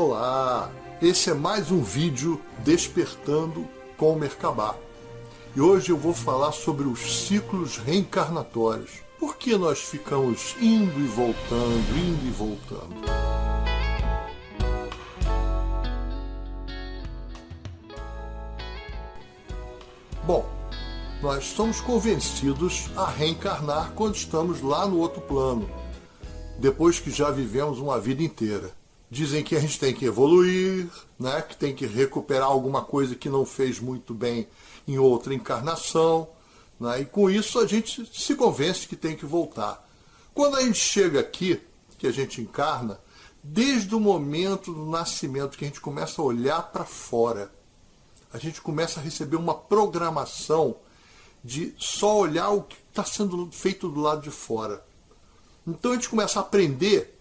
Olá, esse é mais um vídeo Despertando com o Merkabah. E hoje eu vou falar sobre os ciclos reencarnatórios. Por que nós ficamos indo e voltando, indo e voltando? Bom, nós somos convencidos a reencarnar quando estamos lá no outro plano, depois que já vivemos uma vida inteira. Dizem que a gente tem que evoluir, né? Que tem que recuperar alguma coisa que não fez muito bem em outra encarnação, né? E com isso a gente se convence que tem que voltar. Quando a gente chega aqui, que a gente encarna, desde o momento do nascimento que a gente começa a olhar para fora, a gente começa a receber uma programação de só olhar o que está sendo feito do lado de fora. Então a gente começa a aprender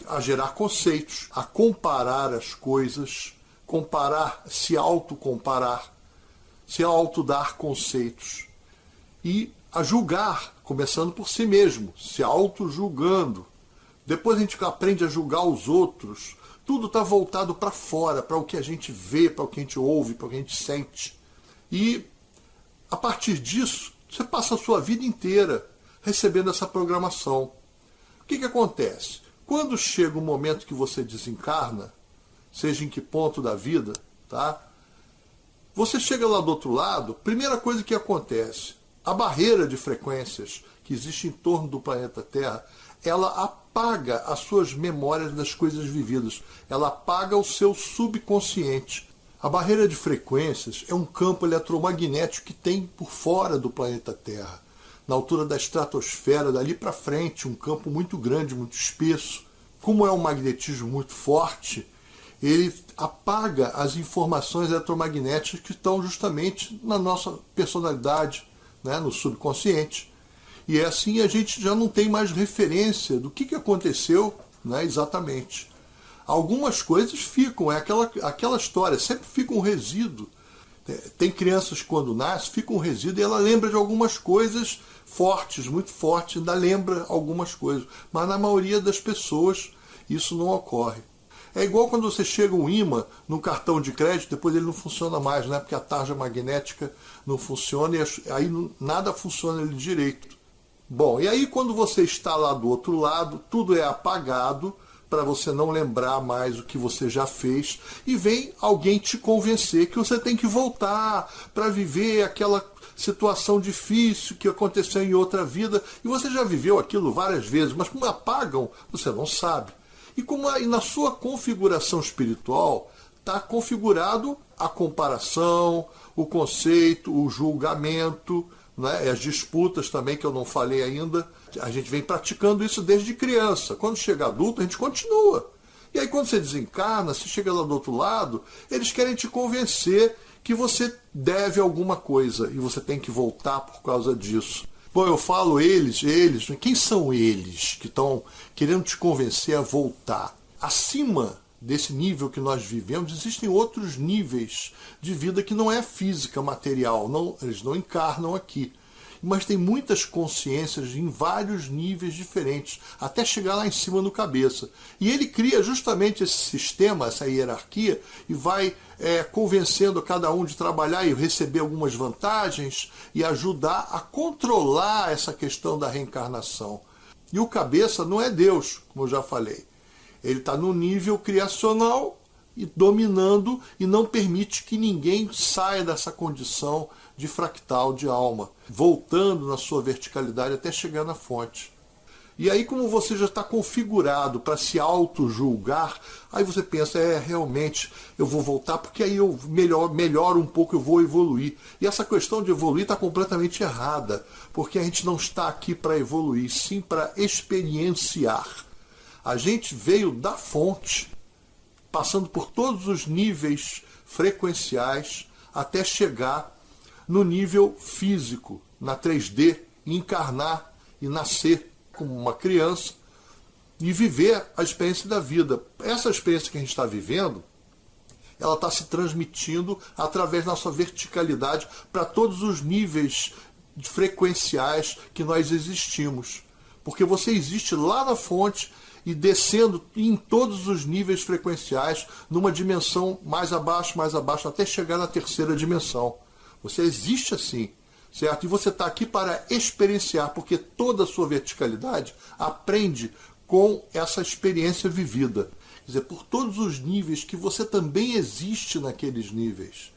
a gerar conceitos, a comparar as coisas, se autocomparar, se autodar conceitos e a julgar, começando por si mesmo, se auto-julgando. Depois a gente aprende a julgar os outros. Tudo está voltado para fora, para o que a gente vê, para o que a gente ouve, para o que a gente sente. E a partir disso, você passa a sua vida inteira recebendo essa programação. O que acontece? Quando chega o momento que você desencarna, seja em que ponto da vida, tá? Você chega lá do outro lado, primeira coisa que acontece, a barreira de frequências que existe em torno do planeta Terra, ela apaga as suas memórias das coisas vividas, ela apaga o seu subconsciente. A barreira de frequências é um campo eletromagnético que tem por fora do planeta Terra, na altura da estratosfera, dali para frente, um campo muito grande, muito espesso. Como é um magnetismo muito forte, ele apaga as informações eletromagnéticas que estão justamente na nossa personalidade, né, no subconsciente. E assim a gente já não tem mais referência do que aconteceu, né, exatamente. Algumas coisas ficam, é aquela história, sempre fica um resíduo. Tem crianças que quando nascem, fica um resíduo e ela lembra de algumas coisas fortes, muito fortes, ainda lembra algumas coisas. Mas na maioria das pessoas isso não ocorre. É igual quando você chega um ímã no cartão de crédito, depois ele não funciona mais, né? Porque a tarja magnética não funciona e aí nada funciona ali direito. Bom, e aí quando você está lá do outro lado, tudo é apagado, para você não lembrar mais o que você já fez, e vem alguém te convencer que você tem que voltar para viver aquela situação difícil que aconteceu em outra vida, e você já viveu aquilo várias vezes, mas como apagam, você não sabe. E como aí na sua configuração espiritual está configurado a comparação, o conceito, o julgamento, né? As disputas também, que eu não falei ainda, a gente vem praticando isso desde criança. Quando chega adulto, a gente continua. E aí quando você desencarna, você chega lá do outro lado, eles querem te convencer que você deve alguma coisa e você tem que voltar por causa disso. Bom, eu falo eles, quem são eles que estão querendo te convencer a voltar? Acima desse nível que nós vivemos, existem outros níveis de vida que não é física, material, eles não encarnam aqui. Mas tem muitas consciências em vários níveis diferentes, até chegar lá em cima no cabeça. E ele cria justamente esse sistema, essa hierarquia, e vai convencendo cada um de trabalhar e receber algumas vantagens e ajudar a controlar essa questão da reencarnação. E o cabeça não é Deus, como eu já falei. Ele está no nível criacional e dominando e não permite que ninguém saia dessa condição de fractal de alma, voltando na sua verticalidade até chegar na fonte. E aí, como você já está configurado para se auto-julgar, aí você pensa, realmente, eu vou voltar porque aí eu melhoro um pouco, eu vou evoluir. E essa questão de evoluir está completamente errada, porque a gente não está aqui para evoluir, sim para experienciar. A gente veio da fonte, passando por todos os níveis frequenciais, até chegar no nível físico, na 3D, encarnar e nascer como uma criança e viver a experiência da vida. Essa experiência que a gente está vivendo, ela está se transmitindo através da nossa verticalidade para todos os níveis frequenciais que nós existimos. Porque você existe lá na fonte e descendo em todos os níveis frequenciais, numa dimensão mais abaixo, até chegar na terceira dimensão. Você existe assim, certo? E você está aqui para experienciar, porque toda a sua verticalidade aprende com essa experiência vivida. Quer dizer, por todos os níveis que você também existe naqueles níveis.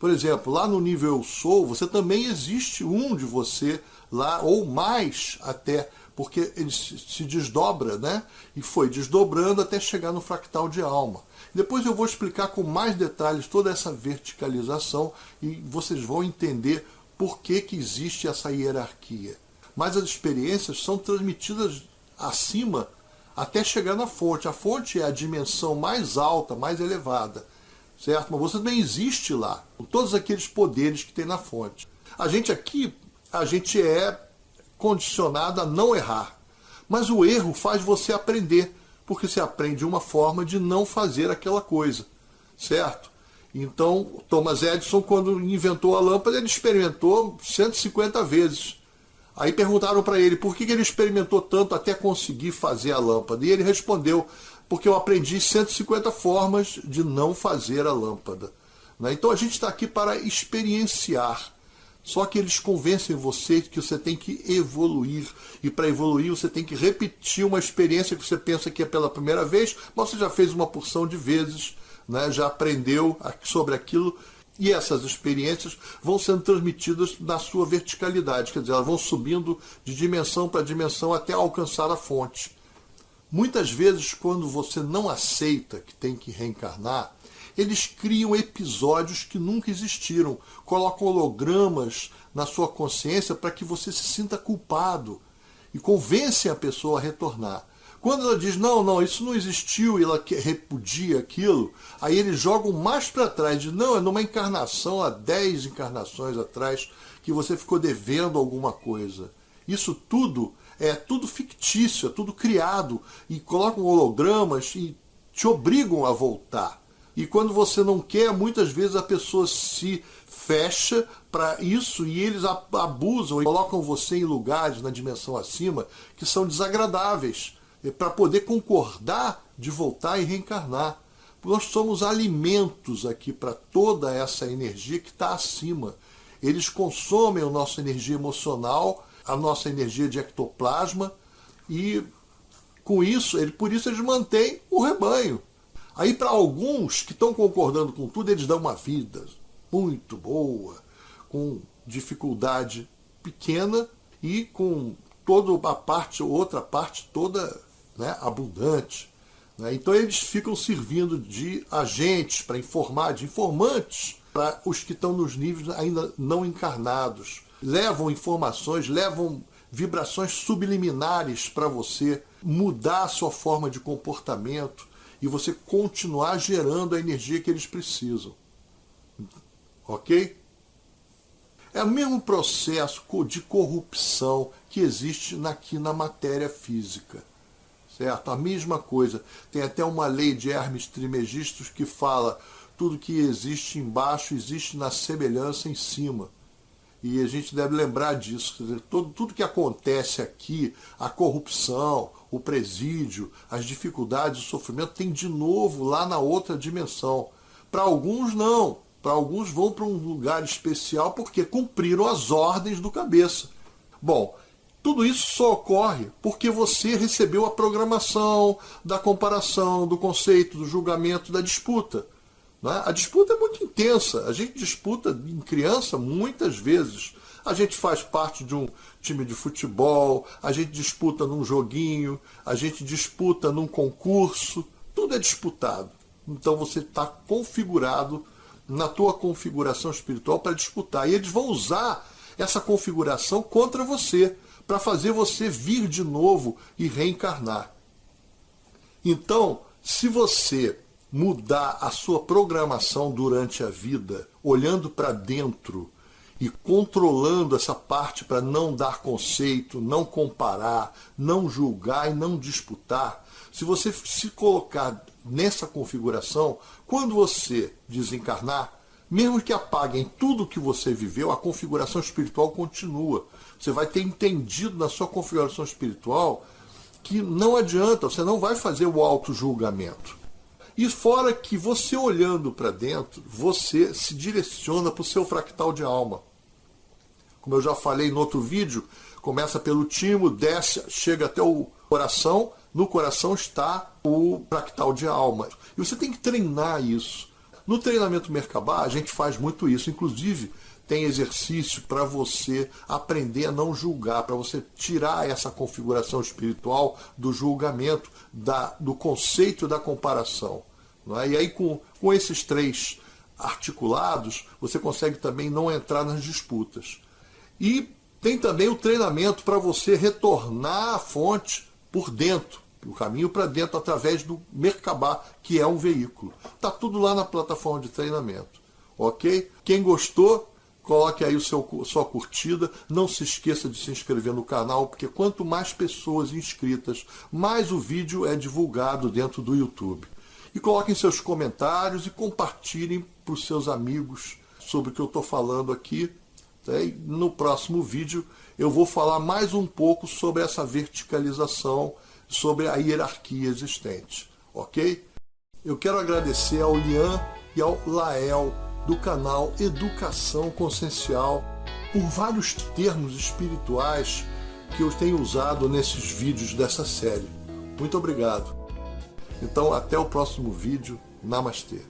Por exemplo, lá no nível eu sou, você também existe um de você lá, ou mais até, porque ele se desdobra, né? E foi desdobrando até chegar no fractal de alma. Depois eu vou explicar com mais detalhes toda essa verticalização e vocês vão entender por que existe essa hierarquia. Mas as experiências são transmitidas acima até chegar na fonte. A fonte é a dimensão mais alta, mais elevada, certo? Mas você também existe lá, com todos aqueles poderes que tem na fonte. A gente aqui, a gente é condicionado a não errar. Mas o erro faz você aprender, porque você aprende uma forma de não fazer aquela coisa, certo? Então, Thomas Edison, quando inventou a lâmpada, ele experimentou 150 vezes. Aí perguntaram para ele por que ele experimentou tanto até conseguir fazer a lâmpada. E ele respondeu, porque eu aprendi 150 formas de não fazer a lâmpada. Então a gente está aqui para experienciar. Só que eles convencem você que você tem que evoluir. E para evoluir você tem que repetir uma experiência que você pensa que é pela primeira vez, mas você já fez uma porção de vezes, né? Já aprendeu sobre aquilo. E essas experiências vão sendo transmitidas na sua verticalidade. Quer dizer, elas vão subindo de dimensão para dimensão até alcançar a fonte. Muitas vezes, quando você não aceita que tem que reencarnar, eles criam episódios que nunca existiram, colocam hologramas na sua consciência para que você se sinta culpado e convencem a pessoa a retornar. Quando ela diz, não, isso não existiu e ela repudia aquilo, aí eles jogam mais para trás, diz, não, é numa encarnação, há 10 encarnações atrás, que você ficou devendo alguma coisa. Isso tudo é tudo fictício, é tudo criado, e colocam hologramas e te obrigam a voltar. E quando você não quer, muitas vezes a pessoa se fecha para isso e eles abusam e colocam você em lugares na dimensão acima que são desagradáveis, para poder concordar de voltar e reencarnar. Nós somos alimentos aqui para toda essa energia que está acima. Eles consomem a nossa energia emocional, a nossa energia de ectoplasma e com isso, por isso eles mantêm o rebanho. Aí para alguns que estão concordando com tudo, eles dão uma vida muito boa, com dificuldade pequena e com toda a outra parte toda, né, abundante. Né? Então eles ficam servindo de agentes para informar, de informantes para os que estão nos níveis ainda não encarnados. Levam informações, levam vibrações subliminares para você mudar a sua forma de comportamento e você continuar gerando a energia que eles precisam. Ok? É o mesmo processo de corrupção que existe aqui na matéria física. Certo? A mesma coisa. Tem até uma lei de Hermes Trismegisto que fala tudo que existe embaixo existe na semelhança em cima. E a gente deve lembrar disso. Quer dizer, tudo que acontece aqui, a corrupção, o presídio, as dificuldades, o sofrimento, tem de novo lá na outra dimensão. Para alguns não. Para alguns vão para um lugar especial porque cumpriram as ordens do cabeça. Bom, tudo isso só ocorre porque você recebeu a programação da comparação, do conceito, do julgamento, da disputa. A disputa é muito intensa. A gente disputa em criança muitas vezes. A gente faz parte de um time de futebol, a gente disputa num joguinho, a gente disputa num concurso. Tudo é disputado. Então você está configurado na tua configuração espiritual para disputar. E eles vão usar essa configuração contra você, para fazer você vir de novo e reencarnar. Então, se você mudar a sua programação durante a vida, olhando para dentro e controlando essa parte para não dar conceito, não comparar, não julgar e não disputar, se você se colocar nessa configuração, quando você desencarnar, mesmo que apaguem tudo que você viveu, a configuração espiritual continua. Você vai ter entendido na sua configuração espiritual que não adianta, você não vai fazer o auto-julgamento. E fora que você olhando para dentro, você se direciona para o seu fractal de alma. Como eu já falei no outro vídeo, começa pelo timo, desce, chega até o coração. No coração está o fractal de alma. E você tem que treinar isso. No treinamento Merkabah, a gente faz muito isso. Inclusive, tem exercício para você aprender a não julgar, para você tirar essa configuração espiritual do julgamento, do conceito da comparação. Não é? E aí, com esses 3 articulados, você consegue também não entrar nas disputas. E tem também o treinamento para você retornar à fonte por dentro, o caminho para dentro através do Merkabah, que é um veículo. Está tudo lá na plataforma de treinamento. Ok? Quem gostou, coloque aí sua curtida. Não se esqueça de se inscrever no canal, porque quanto mais pessoas inscritas, mais o vídeo é divulgado dentro do YouTube. E coloquem seus comentários e compartilhem para os seus amigos sobre o que eu estou falando aqui. E no próximo vídeo eu vou falar mais um pouco sobre essa verticalização, sobre a hierarquia existente. Ok? Eu quero agradecer ao Lian e ao Lael do canal Educação Consciencial por vários termos espirituais que eu tenho usado nesses vídeos dessa série. Muito obrigado. Então, até o próximo vídeo. Namastê.